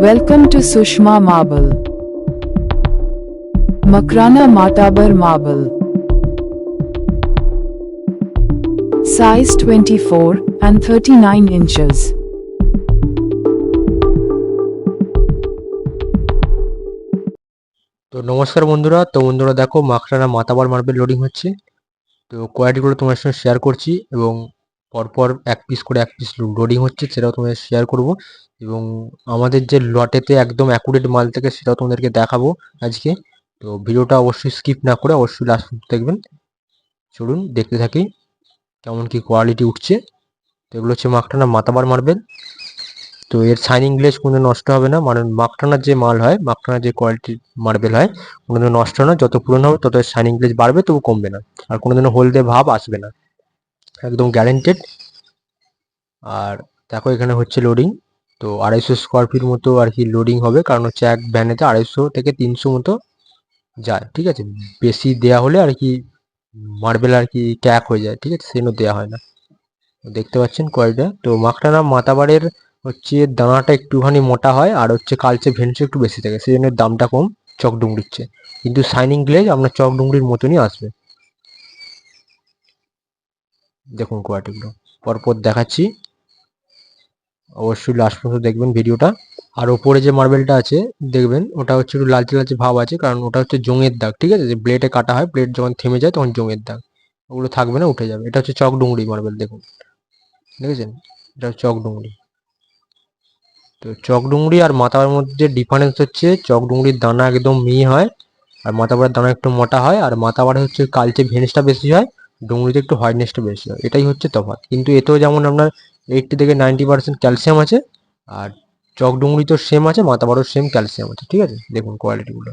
Welcome to Sushma Marble. Makrana Matabar Marble. Size 24 and 39 inches. তো নমস্কার বন্ধুরা, দেখো মাখরানা মাতাবার মার্বেল লোডিং হচ্ছে। তো কোয়ালিটিগুলো তোমার সঙ্গে শেয়ার করছি এবং পরপর এক পিস লোডিং হচ্ছে, সেটাও তোমাদের শেয়ার করব। এবং আমাদের যে লটেতে একদম অ্যাকুরেট মাল থাকে সেটাও তোমাদেরকে দেখাবো আজকে। তো ভিডিওটা অবশ্যই স্কিপ না করে অবশ্যই লাস্ট পর্যন্ত দেখবেন। চলুন দেখতে থাকি কেমন কি কোয়ালিটি উঠছে। তো এগুলো হচ্ছে মাখরানা মাতাবার মার্বেল। তো এর শাইনিং গ্লেজ কোনোদিন নষ্ট হবে না, মানে মাখরানার যে মাল হয়, মাখরানার যে কোয়ালিটির মার্বেল হয় কোনোদিন নষ্ট হয় না। যত পুরনো হবে তত শাইনিং গ্লেজ বাড়বে, তবু কমবে না। আর কোনোদিনও হলদে ভাব আসবে না, একদম গ্যারেন্টেড। আর দেখো এখানে হচ্ছে লোডিং। তো 250 স্কোয়ার ফিট মতো আর কি লোডিং হবে, কারণ হচ্ছে এক ভ্যানেতে 250 থেকে 300 মতো যায়, ঠিক আছে। বেশি দেয়া হলে আর কি মার্বেল আর কি ক্র্যাক হয়ে যায়, ঠিক আছে, সেজন্য দেওয়া হয় না। দেখতে পাচ্ছেন কোয়ালিটিটা। তো মাখরানা মাতাবারের হচ্ছে দানাটা একটুখানি মোটা হয়, আর হচ্ছে কালচে ভেন্সও একটু বেশি থাকে, সেই জন্য দামটা কম চকডুংরির চেয়ে। কিন্তু শাইনিং গ্লেজ আপনার চকডুংরির মতনই আসবে। দেখুন কোয়ালিটিগুলো পরপর দেখাচ্ছি, অবশ্যই লাস্ট পর্যন্ত দেখবেন ভিডিওটা। আর ওপরে যে মার্বেলটা আছে দেখবেন, ওটা হচ্ছে একটু লালচে লালচে ভাব আছে, কারণ ওটা হচ্ছে জংয়ের দাগ, ঠিক আছে। যে ব্লেডে কাটা হয়, ব্লেড যখন থেমে যায় তখন জংয়ের দাগ, ওগুলো থাকবে না, উঠে যাবে। এটা হচ্ছে চকডুংরি মার্বেল, দেখুন, দেখেছেন, এটা হচ্ছে চকডুংরি। তো চকডুংরি আর মাতাবার মধ্যে ডিফারেন্স হচ্ছে চকডুংরির দানা একদম মিহি হয়, আর মাতাবারের দানা একটু মোটা হয়। আর মাতাবারে হচ্ছে কালচে ভেনিসটা বেশি হয়, ডুংরিতে একটু হোয়াইটনেসটা বেশি হয়, এটাই হচ্ছে তফাৎ। কিন্তু এতেও যেমন আপনার 80 থেকে 90% ক্যালসিয়াম আছে, আর চকডুংরি তো সেম আছে, মাতাবারও সেম ক্যালসিয়াম আছে, ঠিক আছে। দেখুন কোয়ালিটিগুলো।